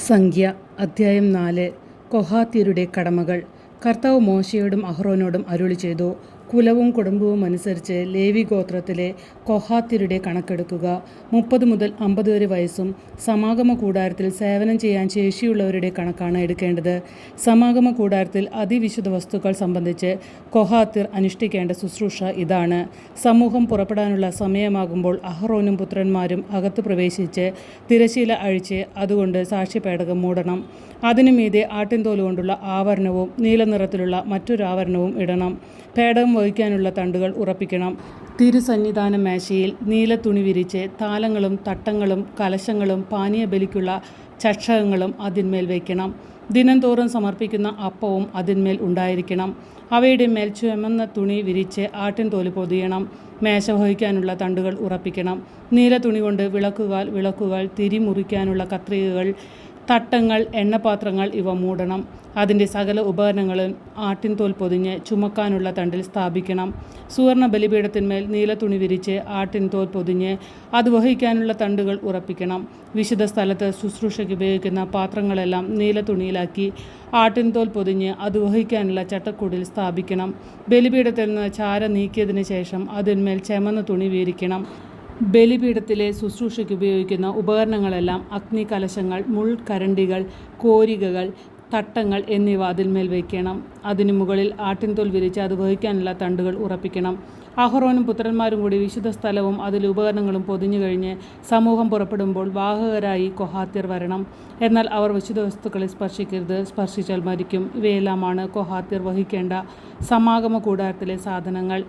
സംഖ്യ അദ്ധ്യായം 4 കൊഹാത്യരുടെ കടമകൾ. കർത്താവ് മോശയോടും അഹ്റോനോടും അരുളിച്ചെയ്തു, കുലവും കുടുംബവും അനുസരിച്ച് ലേവി ഗോത്രത്തിലെ കൊഹാത്യരുടെ കണക്കെടുക്കുക. 30 മുതൽ 50 വരെ വയസ്സും സമാഗമ കൂടാരത്തിൽ സേവനം ചെയ്യാൻ ശേഷിയുള്ളവരുടെ കണക്കാണ് എടുക്കേണ്ടത്. സമാഗമ കൂടാരത്തിൽ അതിവിശുദ്ധ വസ്തുക്കൾ സംബന്ധിച്ച് കൊഹാത്യർ അനുഷ്ഠിക്കേണ്ട ശുശ്രൂഷ ഇതാണ്. സമൂഹം പുറപ്പെടാനുള്ള സമയമാകുമ്പോൾ അഹ്റോനും പുത്രന്മാരും അകത്ത് പ്രവേശിച്ച് തിരശ്ശീല അഴിച്ച് അതുകൊണ്ട് സാക്ഷ്യപേടകം മൂടണം. അതിനു മീതെ ആട്ടിൻതോല് കൊണ്ടുള്ള ആവരണവും നീലനിറത്തിലുള്ള മറ്റൊരു ആവരണവും ഇടണം. പേടകം വഹിക്കാനുള്ള തണ്ടുകൾ ഉറപ്പിക്കണം. തിരുസന്നിധാന മേശയിൽ നീല തുണി വിരിച്ച് താലങ്ങളും തട്ടങ്ങളും കലശങ്ങളും പാനീയബലിക്കുള്ള ചഷകങ്ങളും അതിന്മേൽ വയ്ക്കണം. ദിനംതോറും സമർപ്പിക്കുന്ന അപ്പവും അതിന്മേൽ ഉണ്ടായിരിക്കണം. അവയുടെ മേൽ ചുമന്ന തുണി വിരിച്ച് ആട്ടിൻതോല് പൊതിയണം. മേശ വഹിക്കാനുള്ള തണ്ടുകൾ ഉറപ്പിക്കണം. നീല തുണി കൊണ്ട് വിളക്കുകൾ, തിരി മുറിക്കാനുള്ള കത്രികകൾ, തട്ടങ്ങൾ, എണ്ണപാത്രങ്ങൾ ഇവ മൂടണം. അതിൻ്റെ സകല ഉപകരണങ്ങളും ആട്ടിൻതോൽ പൊതിഞ്ഞ് ചുമക്കാനുള്ള തണ്ടിൽ സ്ഥാപിക്കണം. സുവർണ ബലിപീഠത്തിന്മേൽ നീല തുണി വിരിച്ച് ആട്ടിൻതോൽ പൊതിഞ്ഞ് അത് വഹിക്കാനുള്ള തണ്ടുകൾ ഉറപ്പിക്കണം. വിശുദ്ധ സ്ഥലത്ത് ശുശ്രൂഷയ്ക്ക് ഉപയോഗിക്കുന്ന പാത്രങ്ങളെല്ലാം നീല തുണിയിലാക്കി ആട്ടിൻതോൽ പൊതിഞ്ഞ് അത് വഹിക്കാനുള്ള ചട്ടക്കൂടിൽ സ്ഥാപിക്കണം. ബലിപീഠത്തിൽ നിന്ന് ചാര നീക്കിയതിന് ശേഷം അതിന്മേൽ ചെമന്ന തുണി വീരിക്കണം. ബലിപീഠത്തിലെ ശുശ്രൂഷയ്ക്ക് ഉപയോഗിക്കുന്ന ഉപകരണങ്ങളെല്ലാം അഗ്നി കലശങ്ങൾ, മുൾക്കരണ്ടികൾ, കോരികകൾ, തട്ടങ്ങൾ എന്നിവ അതിന്മേൽ വയ്ക്കണം. അതിനു മുകളിൽ ആട്ടിൻതോൽ വിരിച്ച് അത് വഹിക്കാനുള്ള തണ്ടുകൾ ഉറപ്പിക്കണം. അഹ്റോനും പുത്രന്മാരും കൂടി വിശുദ്ധ സ്ഥലവും അതിലെ ഉപകരണങ്ങളും പൊതിഞ്ഞു കഴിഞ്ഞ് സമൂഹം പുറപ്പെടുമ്പോൾ വാഹകരായി കൊഹാത്യർ വരണം. എന്നാൽ അവർ വിശുദ്ധ വസ്തുക്കളെ സ്പർശിക്കരുത്, സ്പർശിച്ചാൽ മരിക്കും. ഇവയെല്ലാമാണ് കൊഹാത്യർ വഹിക്കേണ്ട സമാഗമ കൂടാരത്തിലെ സാധനങ്ങൾ.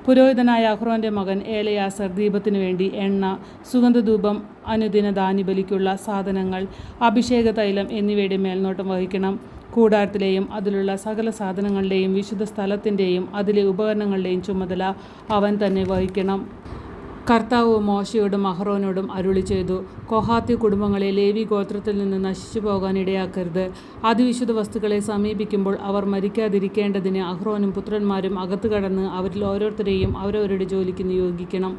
പുരോഹിതനായ അഹ്റോൻ്റെ മകൻ ഏലയാസർ ദീപത്തിനു വേണ്ടി എണ്ണ, സുഗന്ധധൂപം, അനുദിന ധാന്യബലിക്കുള്ള സാധനങ്ങൾ, അഭിഷേക തൈലം എന്നിവയുടെ മേൽനോട്ടം വഹിക്കണം. കൂടാരത്തിലെയും അതിലുള്ള സകല സാധനങ്ങളുടെയും വിശുദ്ധ സ്ഥലത്തിൻ്റെയും അതിലെ ഉപകരണങ്ങളുടെയും ചുമതല അവൻ തന്നെ വഹിക്കണം. കർത്താവ് മോശയോടും അഹ്റോനോടും അരുളിച്ചെയ്തു, കൊഹാത്യ കുടുംബങ്ങളെ ലേവി ഗോത്രത്തിൽ നിന്ന് നശിച്ചു പോകാൻ ഇടയാക്കരുത്. അതിവിശുദ്ധ വസ്തുക്കളെ സമീപിക്കുമ്പോൾ അവർ മരിക്കാതിരിക്കേണ്ടതിന് അഹ്റോനും പുത്രന്മാരും അകത്ത് കടന്ന് അവരിൽ ഓരോരുത്തരെയും അവരവരുടെ ജോലിക്ക് നിയോഗിക്കണം.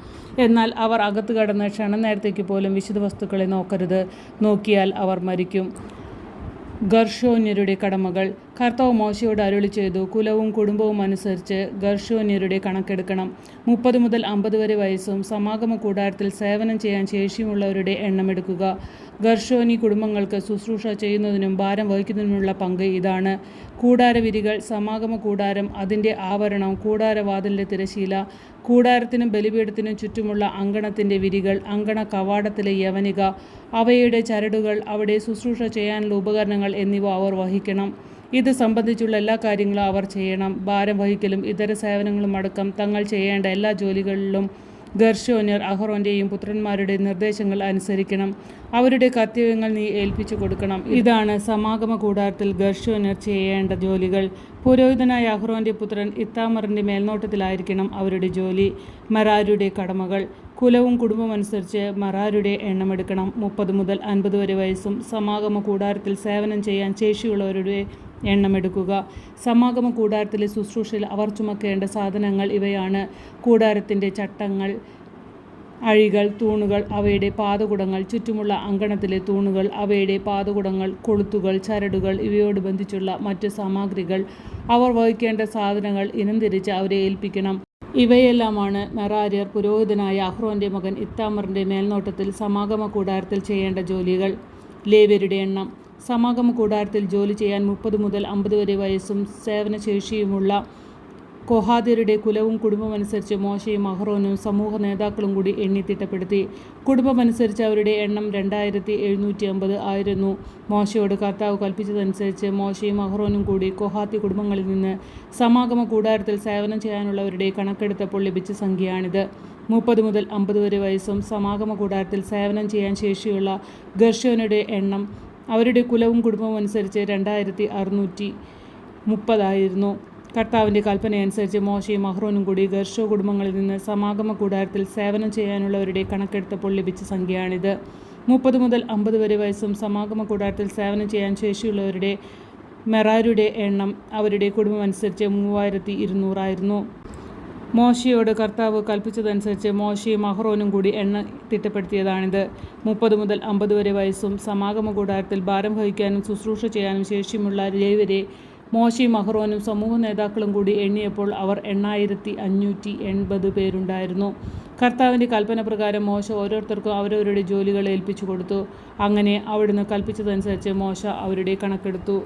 എന്നാൽ അവർ അകത്ത് കടന്ന് ക്ഷണനേരത്തേക്ക് പോലും വിശുദ്ധ വസ്തുക്കളെ നോക്കരുത്. നോക്കിയാൽ അവർ മരിക്കും. ഗർഷോന്യരുടെ കടമകൾ. കർത്താവ് മോശയോട് അരുളിച്ചെയ്തു, കുലവും കുടുംബവും അനുസരിച്ച് ഗർഷോന്യരുടെ കണക്കെടുക്കണം. 30 മുതൽ 50 വരെ വയസ്സും സമാഗമ കൂടാരത്തിൽ സേവനം ചെയ്യാൻ ശേഷിയുമുള്ളവരുടെ എണ്ണമെടുക്കുക. ഗർഷോനി കുടുംബങ്ങൾക്ക് ശുശ്രൂഷ ചെയ്യുന്നതിനും ഭാരം വഹിക്കുന്നതിനുമുള്ള പങ്ക് ഇതാണ്. കൂടാരവിരികൾ, സമാഗമ കൂടാരം, അതിൻ്റെ ആവരണം, കൂടാരവാതിലിൻ്റെ തിരശ്ശീല, കൂടാരത്തിനും ബലിപീഠത്തിനും ചുറ്റുമുള്ള അങ്കണത്തിൻ്റെ വിരികൾ, അങ്കണ കവാടത്തിലെ യവനിക, അവയുടെ ചരടുകൾ, അവിടെ ശുശ്രൂഷ ചെയ്യാനുള്ള ഉപകരണങ്ങൾ എന്നിവ അവർ വഹിക്കണം. ഇത് സംബന്ധിച്ചുള്ള എല്ലാ കാര്യങ്ങളും അവർ ചെയ്യണം. ഭാരം വഹിക്കലും ഇതര സേവനങ്ങളും അടക്കം തങ്ങൾ ചെയ്യേണ്ട എല്ലാ ജോലികളിലും ഗർഷോന്യർ അഹ്റോൻ്റെയും പുത്രന്മാരുടെ നിർദ്ദേശങ്ങൾ അനുസരിക്കണം. അവരുടെ കർത്തവ്യങ്ങൾ നീ ഏൽപ്പിച്ചു കൊടുക്കണം. ഇതാണ് സമാഗമ കൂടാരത്തിൽ ഗർഷോന്യർ ചെയ്യേണ്ട ജോലികൾ. പുരോഹിതനായ അഹ്റോൻ്റെ പുത്രൻ ഇത്താമറിൻ്റെ മേൽനോട്ടത്തിലായിരിക്കണം അവരുടെ ജോലി. മെറാരുടെ കടമകൾ. കുലവും കുടുംബവും അനുസരിച്ച് മെറാരുടെ എണ്ണമെടുക്കണം. 30 മുതൽ 50 വരെ വയസ്സും സമാഗമ കൂടാരത്തിൽ സേവനം ചെയ്യാൻ ശേഷിയുള്ളവരുടെ എണ്ണമെടുക്കുക. സമാഗമ കൂടാരത്തിലെ ശുശ്രൂഷയിൽ അവർ ചുമക്കേണ്ട സാധനങ്ങൾ ഇവയാണ്: കൂടാരത്തിൻ്റെ ചട്ടങ്ങൾ, അഴികൾ, തൂണുകൾ, അവയുടെ പാദകുടങ്ങൾ, ചുറ്റുമുള്ള അങ്കണത്തിലെ തൂണുകൾ, അവയുടെ പാദകുടങ്ങൾ, കൊളുത്തുകൾ, ചരടുകൾ, ഇവയോട് ബന്ധിച്ചുള്ള മറ്റു സാമഗ്രികൾ, അവർ വഹിക്കേണ്ട സാധനങ്ങൾ ഇനം തിരിച്ച് അവരെ ഏൽപ്പിക്കണം. ഇവയെല്ലാമാണ് മെറാര്യർ പുരോഹിതനായ അഹ്റോൻ്റെ മകൻ ഇത്താമറിൻ്റെ മേൽനോട്ടത്തിൽ സമാഗമ കൂടാരത്തിൽ ചെയ്യേണ്ട ജോലികൾ. ലേവ്യരുടെ എണ്ണം. സമാഗമ കൂടാരത്തിൽ ജോലി ചെയ്യാൻ 30 മുതൽ 50 വരെ വയസ്സും സേവനശേഷിയുമുള്ള കൊഹാത്യരുടെ കുലവും കുടുംബമനുസരിച്ച് മോശയും അഹ്റോനും സമൂഹ നേതാക്കളും കൂടി എണ്ണി തിട്ടപ്പെടുത്തി. കുടുംബമനുസരിച്ച് അവരുടെ എണ്ണം 2750 ആയിരുന്നു. മോശയോട് കർത്താവ് കൽപ്പിച്ചതനുസരിച്ച് മോശയും അഹ്റോനും കൂടി കൊഹാത്യ കുടുംബങ്ങളിൽ നിന്ന് സമാഗമ കൂടാരത്തിൽ സേവനം ചെയ്യാനുള്ളവരുടെ കണക്കെടുത്തപ്പോൾ ലഭിച്ച സംഖ്യയാണിത്. 30 മുതൽ 50 വരെ വയസ്സും സമാഗമ കൂടാരത്തിൽ സേവനം ചെയ്യാൻ ശേഷിയുള്ള ഗർഷോന്യരുടെ എണ്ണം അവരുടെ കുലവും കുടുംബവും അനുസരിച്ച് 2630 ആയിരുന്നു. കർത്താവിൻ്റെ കൽപ്പനയനുസരിച്ച് മോശയും അഹ്റോനും കൂടി ഗർഷോ കുടുംബങ്ങളിൽ നിന്ന് സമാഗമ കൂടാരത്തിൽ സേവനം ചെയ്യാനുള്ളവരുടെ കണക്കെടുത്തപ്പോൾ ലഭിച്ച സംഖ്യയാണിത്. 30 മുതൽ 50 വരെ വയസ്സും സമാഗമ കൂടാരത്തിൽ സേവനം ചെയ്യാൻ ശേഷിയുള്ളവരുടെ മെറാരുടെ എണ്ണം അവരുടെ കുടുംബം അനുസരിച്ച് 3200 ആയിരുന്നു. മോശയോട് കർത്താവ് കൽപ്പിച്ചതനുസരിച്ച് മോശയും അഹ്റോനും കൂടി എണ്ണ തിട്ടപ്പെടുത്തിയതാണിത്. 30 മുതൽ 50 വരെ വയസ്സും സമാഗമകൂടാരത്തിൽ ഭാരം വഹിക്കാനും ശുശ്രൂഷ ചെയ്യാനും ശേഷിയുമുള്ള ലേവ്യരെ മോശയും അഹ്റോനും സമൂഹ നേതാക്കളും കൂടി എണ്ണിയപ്പോൾ അവർ 8580 പേരുണ്ടായിരുന്നു. കർത്താവിൻ്റെ കൽപ്പന പ്രകാരം മോശ ഓരോരുത്തർക്കും അവരവരുടെ ജോലികൾ ഏൽപ്പിച്ചു കൊടുത്തു. അങ്ങനെ അവിടുന്ന് കൽപ്പിച്ചതനുസരിച്ച് മോശ അവരുടെ കണക്കെടുത്തു.